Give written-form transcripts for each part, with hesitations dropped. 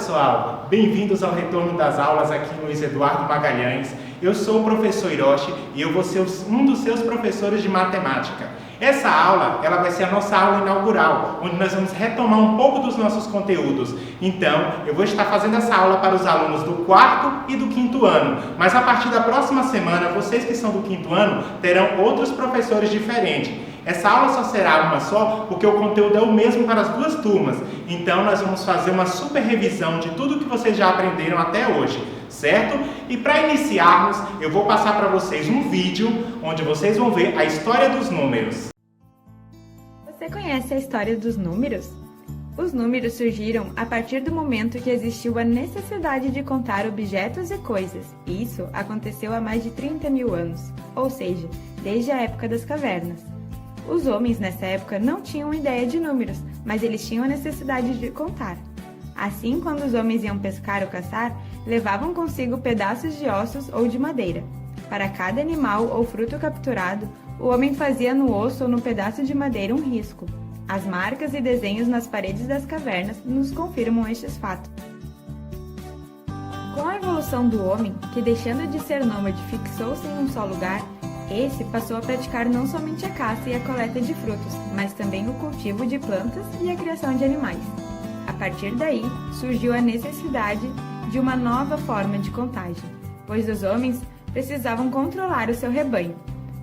pessoal, bem-vindos ao retorno das aulas aqui no Luiz Eduardo Magalhães. Eu sou o professor Hiroshi e eu vou ser um dos seus professores de matemática. Essa aula, ela vai ser a nossa aula inaugural, onde nós vamos retomar um pouco dos nossos conteúdos. Então, eu vou estar fazendo essa aula para os alunos do 4º e do 5º ano, mas a partir da próxima semana, vocês que são do 5º ano, terão outros professores diferentes. Essa aula só será uma só, porque o conteúdo é o mesmo para as duas turmas. Então, nós vamos fazer uma super revisão de tudo que vocês já aprenderam até hoje, certo? E para iniciarmos, eu vou passar para vocês um vídeo, onde vocês vão ver a história dos números. Você conhece a história dos números? Os números surgiram a partir do momento que existiu a necessidade de contar objetos e coisas. Isso aconteceu há mais de 30 mil anos, ou seja, desde a época das cavernas. Os homens nessa época não tinham ideia de números, mas eles tinham a necessidade de contar. Assim, quando os homens iam pescar ou caçar, levavam consigo pedaços de ossos ou de madeira. Para cada animal ou fruto capturado, o homem fazia no osso ou no pedaço de madeira um risco. As marcas e desenhos nas paredes das cavernas nos confirmam estes fatos. Com a evolução do homem, que deixando de ser nômade fixou-se em um só lugar, esse passou a praticar não somente a caça e a coleta de frutos, mas também o cultivo de plantas e a criação de animais. A partir daí, surgiu a necessidade de uma nova forma de contagem, pois os homens precisavam controlar o seu rebanho.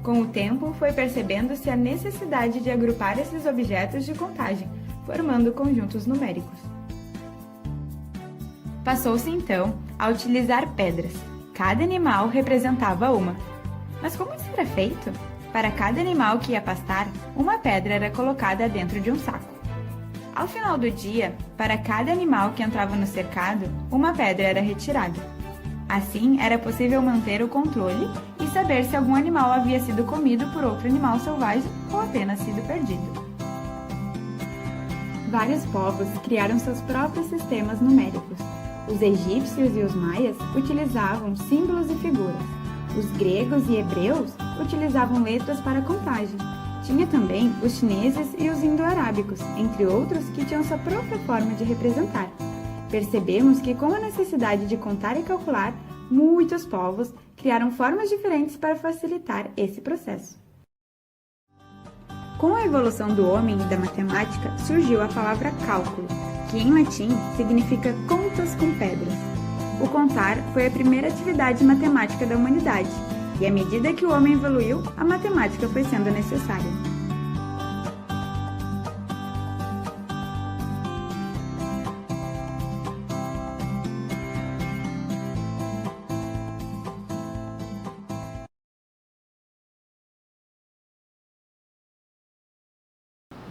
Com o tempo, foi percebendo-se a necessidade de agrupar esses objetos de contagem, formando conjuntos numéricos. Passou-se então a utilizar pedras. Cada animal representava uma. Mas como isso era feito? Para cada animal que ia pastar, uma pedra era colocada dentro de um saco. Ao final do dia, para cada animal que entrava no cercado, uma pedra era retirada. Assim, era possível manter o controle e saber se algum animal havia sido comido por outro animal selvagem ou apenas sido perdido. Vários povos criaram seus próprios sistemas numéricos. Os egípcios e os maias utilizavam símbolos e figuras. Os gregos e hebreus utilizavam letras para contagem. Tinha também os chineses e os indo-arábicos, entre outros que tinham sua própria forma de representar. Percebemos que com a necessidade de contar e calcular, muitos povos criaram formas diferentes para facilitar esse processo. Com a evolução do homem e da matemática, surgiu a palavra cálculo, que em latim significa contas com pedras. O contar foi a primeira atividade matemática da humanidade, e à medida que o homem evoluiu, a matemática foi sendo necessária.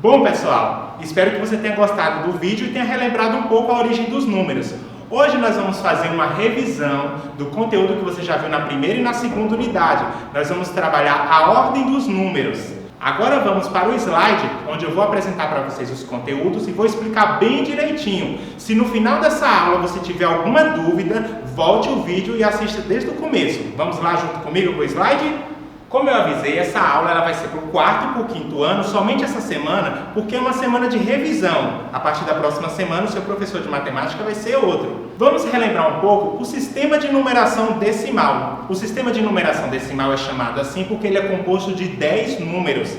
Bom, pessoal, espero que você tenha gostado do vídeo e tenha relembrado um pouco a origem dos números. Hoje nós vamos fazer uma revisão do conteúdo que você já viu na primeira e na segunda unidade. Nós vamos trabalhar a ordem dos números. Agora vamos para o slide, onde eu vou apresentar para vocês os conteúdos e vou explicar bem direitinho. Se no final dessa aula você tiver alguma dúvida, volte o vídeo e assista desde o começo. Vamos lá junto comigo com o slide? Como eu avisei, essa aula ela vai ser para o 4º e para o 5º ano, somente essa semana, porque é uma semana de revisão. A partir da próxima semana, o seu professor de matemática vai ser outro. Vamos relembrar um pouco o sistema de numeração decimal. O sistema de numeração decimal é chamado assim porque ele é composto de 10 números.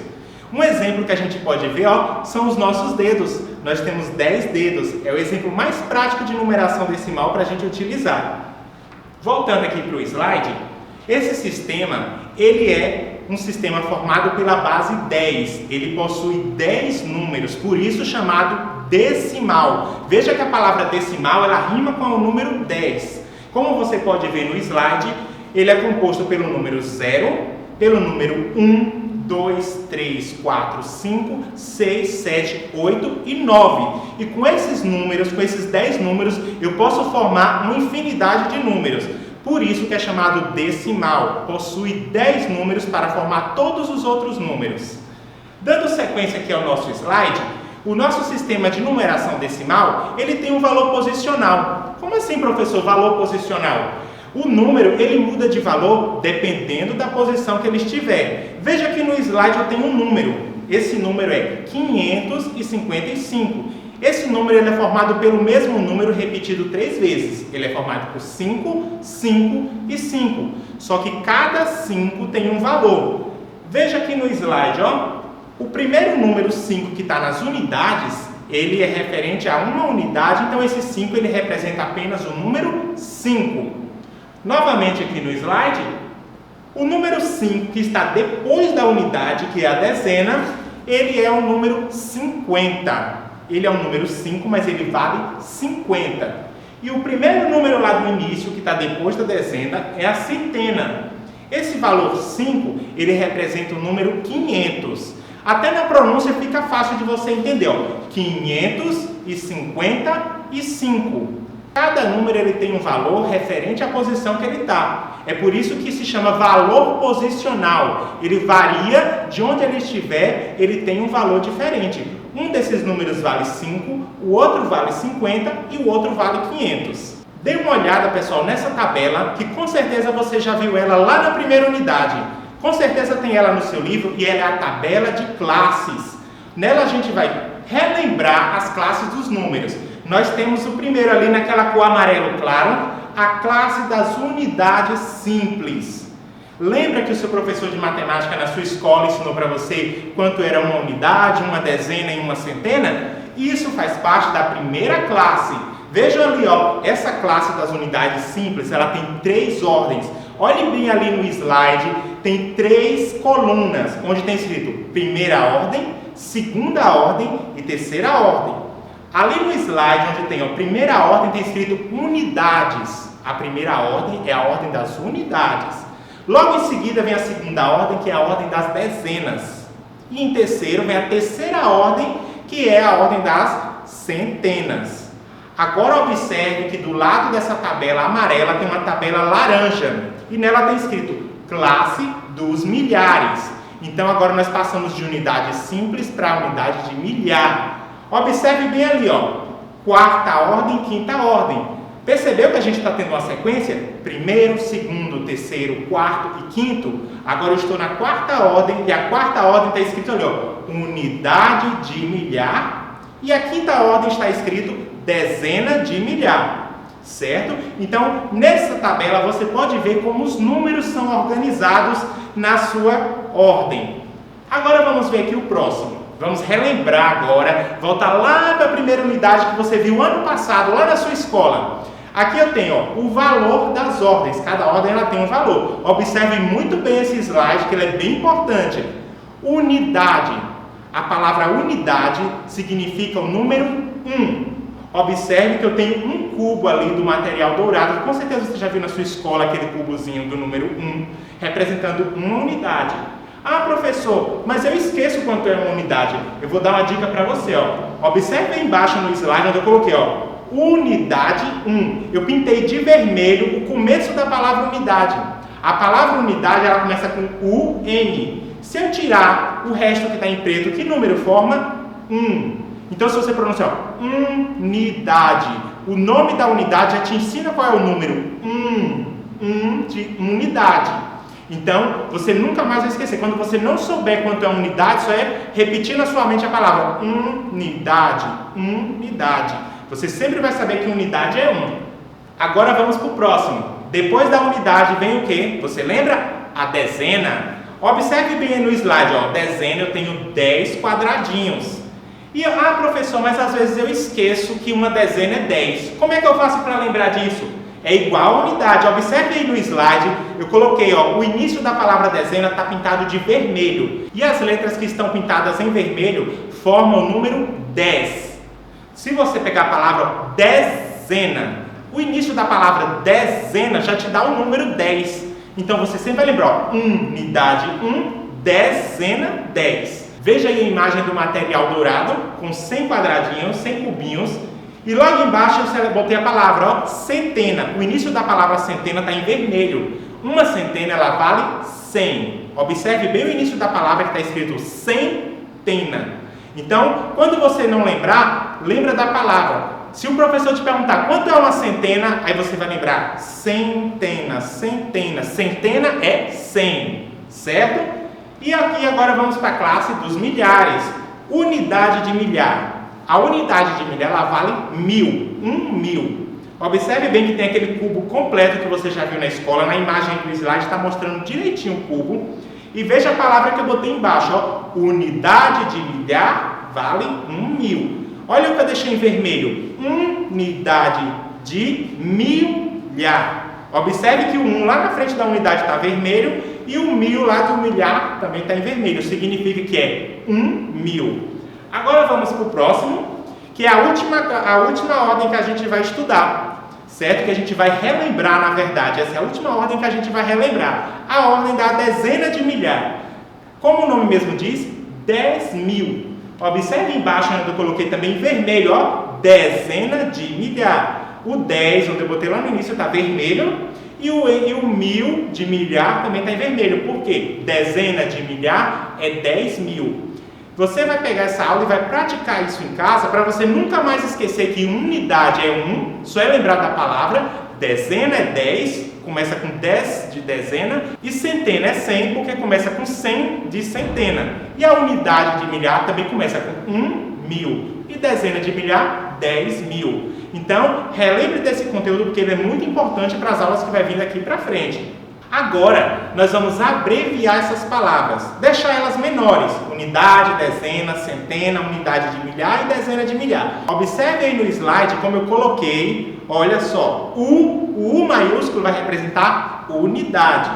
Um exemplo que a gente pode ver, são os nossos dedos. Nós temos 10 dedos. É o exemplo mais prático de numeração decimal para a gente utilizar. Voltando aqui para o slide, esse sistema, ele é um sistema formado pela base 10. Ele possui 10 números, por isso chamado decimal. Veja que a palavra decimal, ela rima com o número 10. Como você pode ver no slide, ele é composto pelo número 0, pelo número 1, 2, 3, 4, 5, 6, 7, 8 e 9. E com esses números, com esses 10 números, eu posso formar uma infinidade de números. Por isso que é chamado decimal, possui 10 números para formar todos os outros números. Dando sequência aqui ao nosso slide, o nosso sistema de numeração decimal, ele tem um valor posicional. Como assim, professor, valor posicional? O número, ele muda de valor dependendo da posição que ele estiver. Veja que no slide eu tenho um número. Esse número é 555. Esse número ele é formado pelo mesmo número repetido 3 vezes. Ele é formado por 5, 5 e 5. Só que cada 5 tem um valor. Veja aqui no slide, ó. O primeiro número 5 que está nas unidades, ele é referente a uma unidade, então esse 5 ele representa apenas o número 5. Novamente aqui no slide, o número 5 que está depois da unidade, que é a dezena, ele é o número 50. Ele é o número 5, mas ele vale 50. E o primeiro número lá do início, que está depois da dezena, é a centena. Esse valor 5, ele representa o número 500. Até na pronúncia fica fácil de você entender, ó. 555. Cada número ele tem um valor referente à posição que ele está. É por isso que se chama valor posicional. Ele varia de onde ele estiver, ele tem um valor diferente. Um desses números vale 5, o outro vale 50 e o outro vale 500. Dê uma olhada, pessoal, nessa tabela, que com certeza você já viu ela lá na primeira unidade. Com certeza tem ela no seu livro e ela é a tabela de classes. Nela a gente vai relembrar as classes dos números. Nós temos o primeiro ali naquela cor amarelo claro, a classe das unidades simples. Lembra que o seu professor de matemática na sua escola ensinou para você quanto era uma unidade, uma dezena e uma centena? Isso faz parte da primeira classe. Vejam ali, ó, essa classe das unidades simples, ela tem 3 ordens. Olhem bem ali no slide, tem 3 colunas, onde tem escrito primeira ordem, segunda ordem e terceira ordem. Ali no slide, onde tem a primeira ordem, tem escrito unidades. A primeira ordem é a ordem das unidades. Logo em seguida vem a segunda ordem, que é a ordem das dezenas. E em terceiro vem a terceira ordem, que é a ordem das centenas. Agora observe que do lado dessa tabela amarela tem uma tabela laranja. E nela tem escrito classe dos milhares. Então agora nós passamos de unidade simples para a unidade de milhar. Observe bem ali, ó, quarta ordem, quinta ordem. Percebeu que a gente está tendo uma sequência? Primeiro, segundo, terceiro, quarto e quinto. Agora eu estou na quarta ordem e a quarta ordem está escrito ali, ó, unidade de milhar. E a quinta ordem está escrito dezena de milhar. Certo? Então, nessa tabela você pode ver como os números são organizados na sua ordem. Agora vamos ver aqui o próximo. Vamos relembrar agora, voltar lá para a primeira unidade que você viu ano passado, lá na sua escola. Aqui eu tenho, ó, o valor das ordens. Cada ordem ela tem um valor. Observe muito bem esse slide, que ele é bem importante. Unidade. A palavra unidade significa o número 1. Observe que eu tenho um cubo ali do material dourado. Com certeza você já viu na sua escola aquele cubozinho do número 1, representando uma unidade. Ah, professor, mas eu esqueço quanto é uma unidade. Eu vou dar uma dica para você, ó. Observe aí embaixo no slide onde eu coloquei, ó, unidade 1. Eu pintei de vermelho o começo da palavra unidade. A palavra unidade, ela começa com UN. Se eu tirar o resto que está em preto, que número forma? 1. Então, se você pronunciar unidade, o nome da unidade já te ensina qual é o número. De unidade. Então, você nunca mais vai esquecer. Quando você não souber quanto é uma unidade, só é repetir na sua mente a palavra unidade. Unidade. Você sempre vai saber que unidade é 1. Agora vamos para o próximo. Depois da unidade vem o quê? Você lembra? A dezena. Observe bem no slide, ó. Dezena eu tenho 10 quadradinhos. E, professor, mas às vezes eu esqueço que uma dezena é 10. Como é que eu faço para lembrar disso? É igual a unidade. Observe aí no slide, eu coloquei, ó, o início da palavra dezena está pintado de vermelho. E as letras que estão pintadas em vermelho formam o número 10. Se você pegar a palavra dezena, o início da palavra dezena já te dá o número 10. Então você sempre vai lembrar, ó, unidade 1, dezena 10. Veja aí a imagem do material dourado, com 100 quadradinhos, 100 cubinhos. E logo embaixo eu botei a palavra, ó, centena. O início da palavra centena está em vermelho. Uma centena, ela vale 100. Observe bem o início da palavra que está escrito centena. Então, quando você não lembrar, lembra da palavra. Se o professor te perguntar quanto é uma centena, aí você vai lembrar centena, centena. Centena é 100, certo? E aqui agora vamos para a classe dos milhares. Unidade de milhar. A unidade de milhar ela vale 1000, 1000. Observe bem que tem aquele cubo completo que você já viu na escola. Na imagem do slide está mostrando direitinho o cubo. E veja a palavra que eu botei embaixo, ó. Unidade de milhar vale 1000. Olha o que eu deixei em vermelho. Unidade de milhar. Observe que o 1 lá na frente da unidade está vermelho e o 1000 lá do milhar também está em vermelho. Significa que é 1000. Agora vamos para o próximo, que é a última ordem que a gente vai estudar, certo? Que a gente vai relembrar, na verdade. Essa é a última ordem que a gente vai relembrar. A ordem da dezena de milhar. Como o nome mesmo diz, 10.000. Observe embaixo onde eu coloquei também em vermelho, ó, dezena de milhar. O 10, onde eu botei lá no início, está vermelho. E o 1000 de milhar também está em vermelho. Por quê? Dezena de milhar é 10.000. Você vai pegar essa aula e vai praticar isso em casa para você nunca mais esquecer que unidade é 1, só é lembrar da palavra, dezena é 10, começa com 10 de dezena, e centena é 100, porque começa com 100 de centena. E a unidade de milhar também começa com 1000, e dezena de milhar, 10.000. Então, relembre desse conteúdo porque ele é muito importante para as aulas que vai vir daqui para frente. Agora, nós vamos abreviar essas palavras, deixar elas menores. Unidade, dezena, centena, unidade de milhar e dezena de milhar. Observe aí no slide como eu coloquei, olha só, o U maiúsculo vai representar unidade.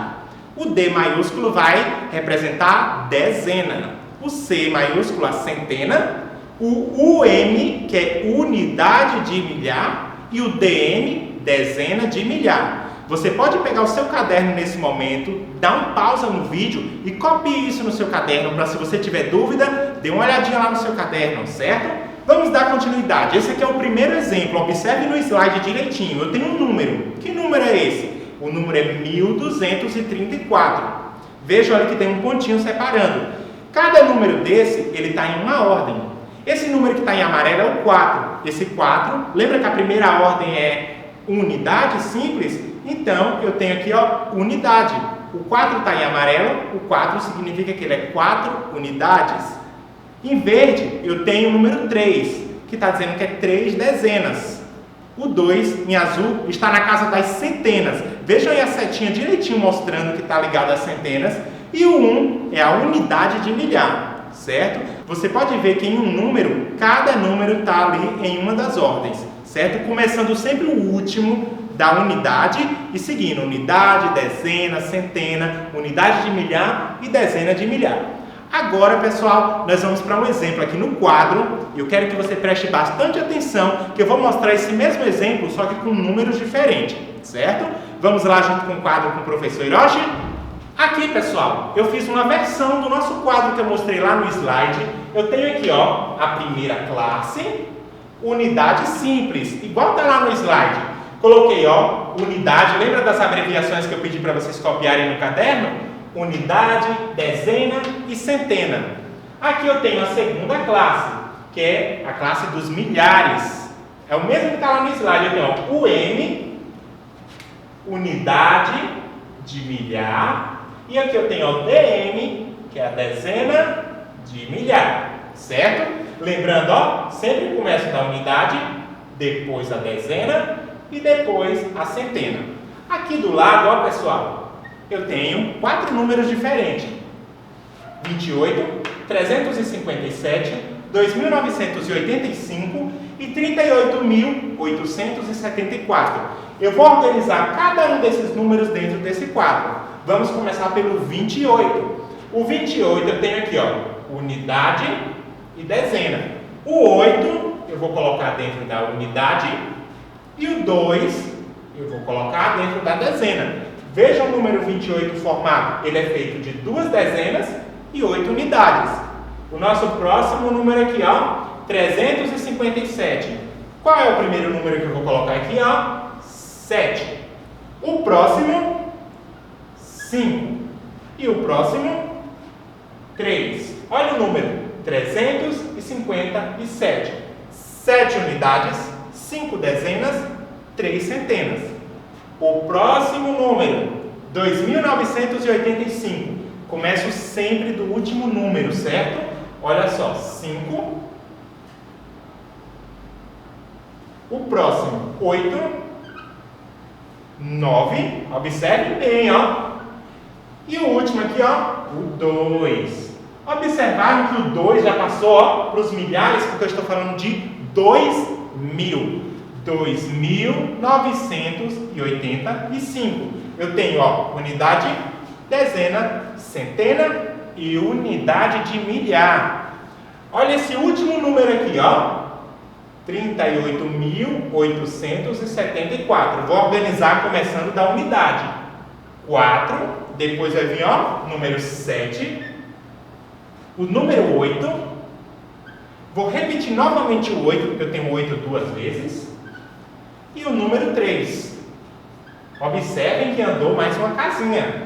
O D maiúsculo vai representar dezena. O C maiúsculo, a centena. O UM, que é unidade de milhar. E o DM, dezena de milhar. Você pode pegar o seu caderno nesse momento, dar um pausa no vídeo e copie isso no seu caderno para, se você tiver dúvida, dê uma olhadinha lá no seu caderno, certo? Vamos dar continuidade. Esse aqui é o primeiro exemplo. Observe no slide direitinho. Eu tenho um número. Que número é esse? O número é 1234. Veja, olha que tem um pontinho separando. Cada número desse, ele está em uma ordem. Esse número que está em amarelo é o 4. Esse 4, lembra que a primeira ordem é unidade simples? Então, eu tenho aqui, ó, unidade. O 4 está em amarelo, o 4 significa que ele é 4 unidades. Em verde, eu tenho o número 3, que está dizendo que é 3 dezenas. O 2, em azul, está na casa das centenas. Vejam aí a setinha direitinho mostrando que está ligado às centenas. E o 1 é a unidade de milhar, certo? Você pode ver que em um número, cada número está ali em uma das ordens, certo? Começando sempre o último da unidade e seguindo unidade, dezena, centena, unidade de milhar e dezena de milhar. Agora, pessoal, nós vamos para um exemplo aqui no quadro. Eu quero que você preste bastante atenção, que eu vou mostrar esse mesmo exemplo, só que com números diferentes, certo? Vamos lá junto com o quadro com o professor Hiroshi? Aqui, pessoal, eu fiz uma versão do nosso quadro que eu mostrei lá no slide. Eu tenho aqui, ó, a primeira classe, unidade simples, igual está lá no slide. Coloquei, ó, unidade, lembra das abreviações que eu pedi para vocês copiarem no caderno? Unidade, dezena e centena. Aqui eu tenho a segunda classe, que é a classe dos milhares. É o mesmo que está lá no slide. Eu tenho, ó, UM, unidade de milhar. E aqui eu tenho, ó, DM, que é a dezena de milhar, certo? Lembrando, ó, sempre começa da unidade, depois a dezena e depois a centena. Aqui do lado, ó, pessoal, eu tenho 4 números diferentes: 28, 357, 2.985 e 38.874. Eu vou organizar cada um desses números dentro desse quadro. Vamos começar pelo 28. O 28 eu tenho aqui, ó, unidade e dezena. O 8 eu vou colocar dentro da unidade. E o 2, eu vou colocar dentro da dezena. Veja o número 28 formado. Ele é feito de 2 dezenas e 8 unidades. O nosso próximo número aqui, ó, 357. Qual é o primeiro número que eu vou colocar aqui, ó? 7. O próximo, 5. E o próximo, 3. Olha o número, 357. 7 unidades, 5 dezenas, 3 centenas. O próximo número, 2.985. Começo sempre do último número, certo? Olha só, 5, O próximo, 8, 9, observe bem, ó. E o último aqui, ó, o 2. Observaram que o 2 já passou para os milhares, porque eu estou falando de 2.000. 2.985. Eu tenho, ó, unidade, dezena, centena e unidade de milhar. Olha esse último número aqui, ó. 38.874. Vou organizar começando da unidade. 4, depois vai vir, ó, número 7, o número 8. Vou repetir novamente o 8, porque eu tenho 8 duas vezes. E o número 3. Observem que andou mais uma casinha.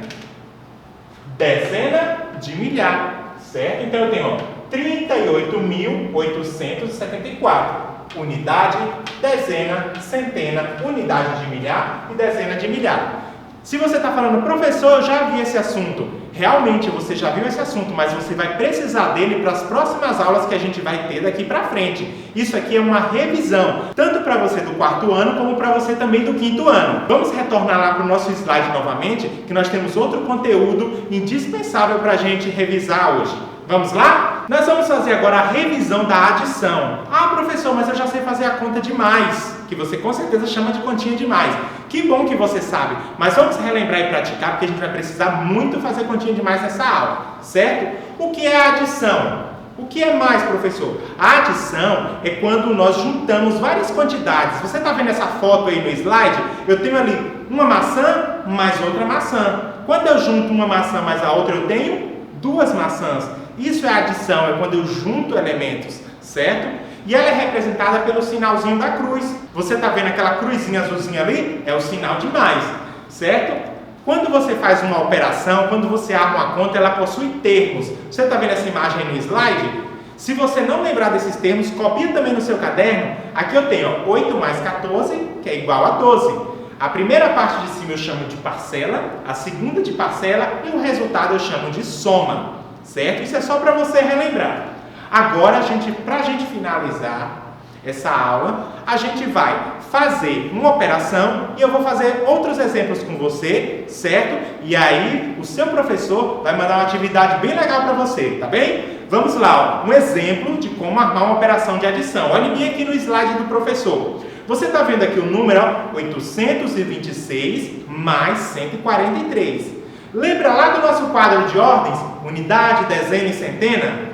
Dezena de milhar, certo? Então eu tenho, ó, 38.874. Unidade, dezena, centena, unidade de milhar e dezena de milhar. Se você está falando, professor, eu já vi esse assunto. Realmente você já viu esse assunto, mas você vai precisar dele para as próximas aulas que a gente vai ter daqui para frente. Isso aqui é uma revisão, tanto para você do 4º ano, como para você também do 5º ano. Vamos retornar lá para o nosso slide novamente, que nós temos outro conteúdo indispensável para a gente revisar hoje. Vamos lá? Nós vamos fazer agora a revisão da adição. Ah, professor, mas eu já sei fazer a conta de mais, que você com certeza chama de continha de mais. Que bom que você sabe, mas vamos relembrar e praticar, porque a gente vai precisar muito fazer continha de mais nessa aula, certo? O que é a adição? O que é mais, professor? A adição é quando nós juntamos várias quantidades. Você está vendo essa foto aí no slide? Eu tenho ali uma maçã mais outra maçã. Quando eu junto uma maçã mais a outra, eu tenho duas maçãs. Isso é adição, é quando eu junto elementos, certo? E ela é representada pelo sinalzinho da cruz. Você está vendo aquela cruzinha azulzinha ali? É o sinal de mais, certo? Quando você faz uma operação, quando você abre uma conta, ela possui termos. Você está vendo essa imagem aí no slide? Se você não lembrar desses termos, copia também no seu caderno. Aqui eu tenho, ó, 8 mais 14, que é igual a 12. A primeira parte de cima eu chamo de parcela, a segunda de parcela e o resultado eu chamo de soma. Certo? Isso é só para você relembrar. Agora, para a gente finalizar essa aula, a gente vai fazer uma operação e eu vou fazer outros exemplos com você, certo? E aí, o seu professor vai mandar uma atividade bem legal para você, tá bem? Vamos lá, ó, um exemplo de como armar uma operação de adição. Olhe bem aqui no slide do professor. Você está vendo aqui o número, ó, 826 mais 143. Lembra lá do nosso quadro de ordens? Unidade, dezena e centena?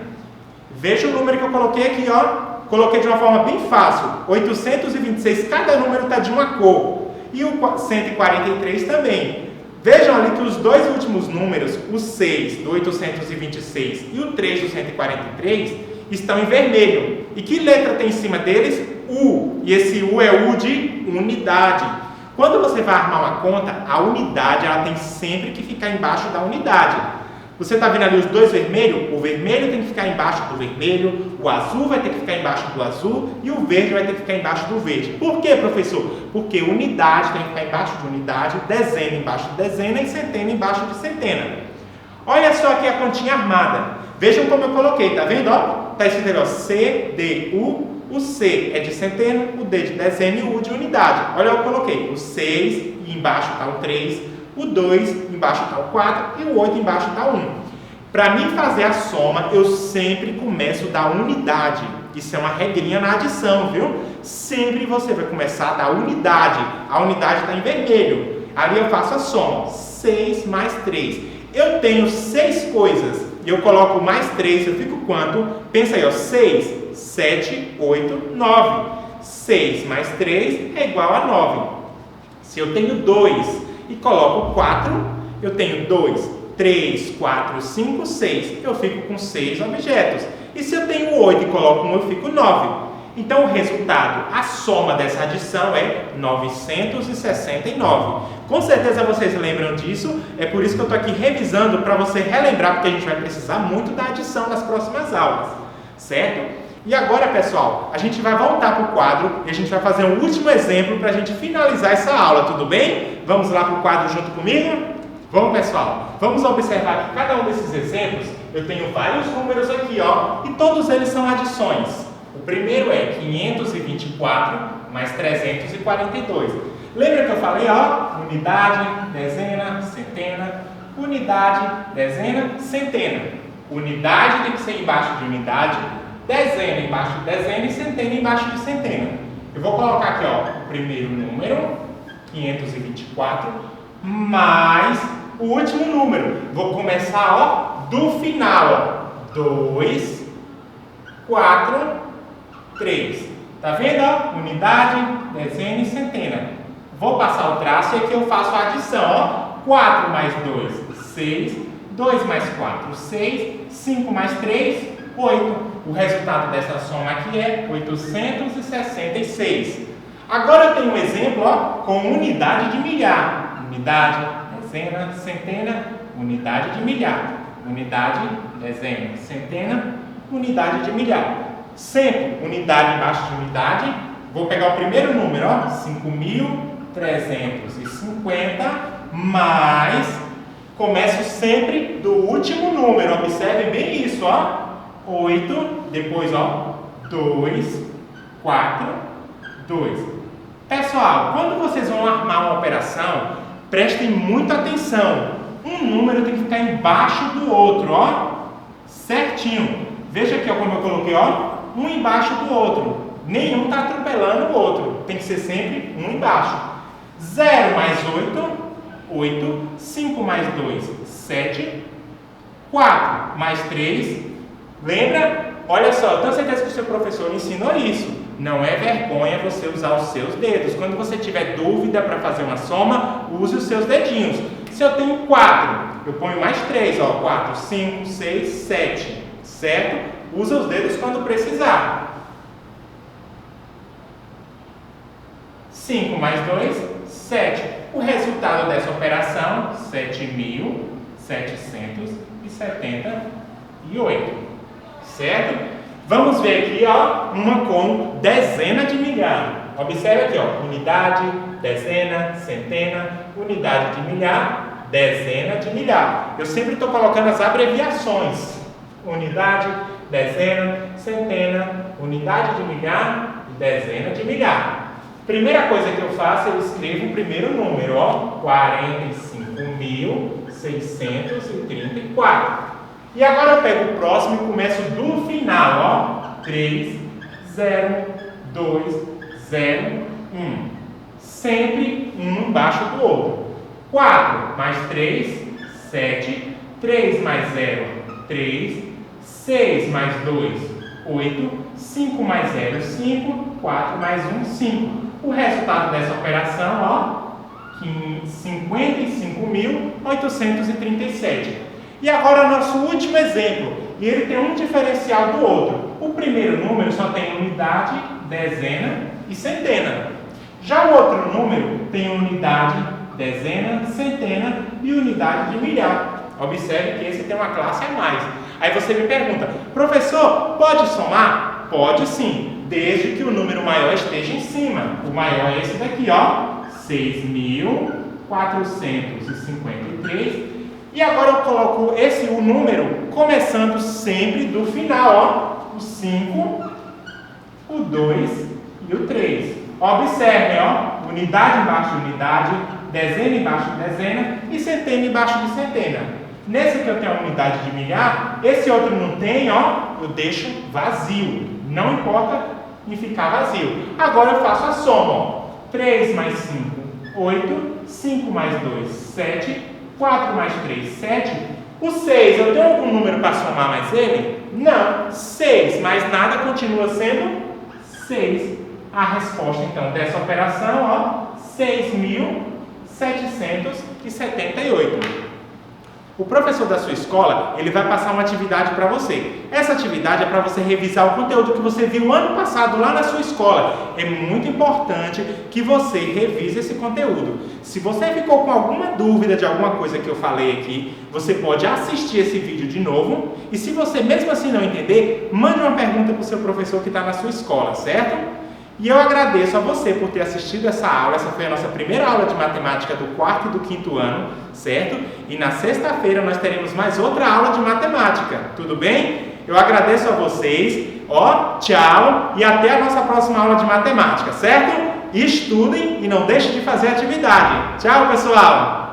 Veja o número que eu coloquei aqui, ó. Coloquei de uma forma bem fácil. 826, cada número está de uma cor. E o 143 também. Vejam ali que os dois últimos números, o 6 do 826 e o 3 do 143, estão em vermelho. E que letra tem em cima deles? U. E esse U é U de unidade. Quando você vai armar uma conta, a unidade ela tem sempre que ficar embaixo da unidade. Você está vendo ali os dois vermelhos? O vermelho tem que ficar embaixo do vermelho, o azul vai ter que ficar embaixo do azul e o verde vai ter que ficar embaixo do verde. Por quê, professor? Porque unidade tem que ficar embaixo de unidade, dezena embaixo de dezena e centena embaixo de centena. Olha só aqui a continha armada. Vejam como eu coloquei, tá vendo? Está escrito ali, ó, C, D, U. O C é de centena, o D de dezena e o U de unidade. Olha, eu coloquei o 6 e embaixo está o 3, o 2 embaixo está o 4 e o 8 embaixo está o 1. Para mim fazer a soma, eu sempre começo da unidade. Isso é uma regrinha na adição, viu? Sempre você vai começar da unidade. A unidade está em vermelho. Ali eu faço a soma. 6 mais 3. Eu tenho 6 coisas e eu coloco mais 3, eu fico quanto? Pensa aí, ó, 6. 7, 8, 9. 6 mais 3 é igual a 9. Se eu tenho 2 e coloco 4, eu tenho 2, 3, 4, 5, 6. Eu fico com 6 objetos. E se eu tenho 8 e coloco 1, eu fico 9. Então, o resultado, a soma dessa adição é 969. Com certeza vocês lembram disso. É por isso que eu estou aqui revisando para você relembrar, porque a gente vai precisar muito da adição nas próximas aulas. Certo? E agora, pessoal, a gente vai voltar para o quadro e a gente vai fazer um último exemplo para a gente finalizar essa aula, tudo bem? Vamos lá para o quadro junto comigo? Vamos, pessoal, vamos observar que cada um desses exemplos, eu tenho vários números aqui, ó, e todos eles são adições. O primeiro é 524 mais 342. Lembra que eu falei, ó? Unidade, dezena, centena, unidade, dezena, centena. Unidade tem que ser embaixo de unidade, dezena embaixo de dezena e centena embaixo de centena. Eu vou colocar aqui, ó, o primeiro número, 524, mais o último número. Vou começar, ó, do final, ó. 2, 4, 3. Tá vendo, ó? Unidade, dezena e centena. Vou passar o traço e aqui eu faço a adição, ó. 4 mais 2, 6. 2 mais 4, 6. 5 mais 3, 8. O resultado dessa soma aqui é 866. Agora eu tenho um exemplo, ó, com unidade de milhar. Unidade, dezena, centena, unidade de milhar. Unidade, dezena, centena, unidade de milhar. Sempre unidade embaixo de unidade. Vou pegar o primeiro número, ó, 5.350, mais, começo sempre do último número. Observe bem isso, ó. 8, depois, ó, 2, 4, 2. Pessoal, quando vocês vão armar uma operação, prestem muita atenção. Um número tem que ficar embaixo do outro, ó, certinho. Veja aqui, ó, como eu coloquei, ó, um embaixo do outro. Nenhum está atropelando o outro. Tem que ser sempre um embaixo. 0 mais 8, 8. 5 mais 2, 7. 4 mais 3. Lembra? Olha só, eu tenho certeza que o seu professor ensinou isso. Não é vergonha você usar os seus dedos. Quando você tiver dúvida para fazer uma soma, use os seus dedinhos. Se eu tenho 4, eu ponho mais 3, ó. 4, 5, 6, 7. Certo? Usa os dedos quando precisar. 5 mais 2, 7. O resultado dessa operação, 7.778. Certo? Vamos ver aqui, ó, uma com dezena de milhar. Observe aqui, ó, unidade, dezena, centena, unidade de milhar, dezena de milhar. Eu sempre estou colocando as abreviações. Unidade, dezena, centena, unidade de milhar, dezena de milhar. Primeira coisa que eu faço, eu escrevo o primeiro número, ó, 45.634. E agora eu pego o próximo e começo do final, ó, 3, 0, 2, 0, 1. Sempre um embaixo do outro. 4 mais 3, 7. 3 mais 0, 3. 6 mais 2, 8. 5 mais 0, 5. 4 mais 1, 5. O resultado dessa operação, ó, 55.837. E agora nosso último exemplo, e ele tem um diferencial do outro. O primeiro número só tem unidade, dezena e centena. Já o outro número tem unidade, dezena, centena e unidade de milhar. Observe que esse tem uma classe a mais. Aí você me pergunta, professor, pode somar? Pode sim, desde que o número maior esteja em cima. O maior é esse daqui, ó, 6.453. E agora eu coloco o número começando sempre do final, ó. O 5, o 2 e o 3. Observem, ó. Unidade embaixo de unidade, dezena embaixo de dezena e centena embaixo de centena. Nesse aqui eu tenho a unidade de milhar, esse outro não tem, ó. Eu deixo vazio. Não importa em ficar vazio. Agora eu faço a soma, ó. 3 mais 5, 8. 5 mais 2, 7. 4 mais 3, 7. O 6, eu tenho algum número para somar mais ele? Não. 6 mais nada continua sendo 6. A resposta, então, dessa operação, ó, 6.778. O professor da sua escola, ele vai passar uma atividade para você. Essa atividade é para você revisar o conteúdo que você viu ano passado lá na sua escola. É muito importante que você revise esse conteúdo. Se você ficou com alguma dúvida de alguma coisa que eu falei aqui, você pode assistir esse vídeo de novo. E se você mesmo assim não entender, mande uma pergunta para o seu professor que está na sua escola, certo? E eu agradeço a você por ter assistido essa aula. Essa foi a nossa primeira aula de matemática do 4º e do 5º ano, certo? E na sexta-feira nós teremos mais outra aula de matemática, tudo bem? Eu agradeço a vocês, tchau e até a nossa próxima aula de matemática, certo? Estudem e não deixem de fazer atividade. Tchau, pessoal!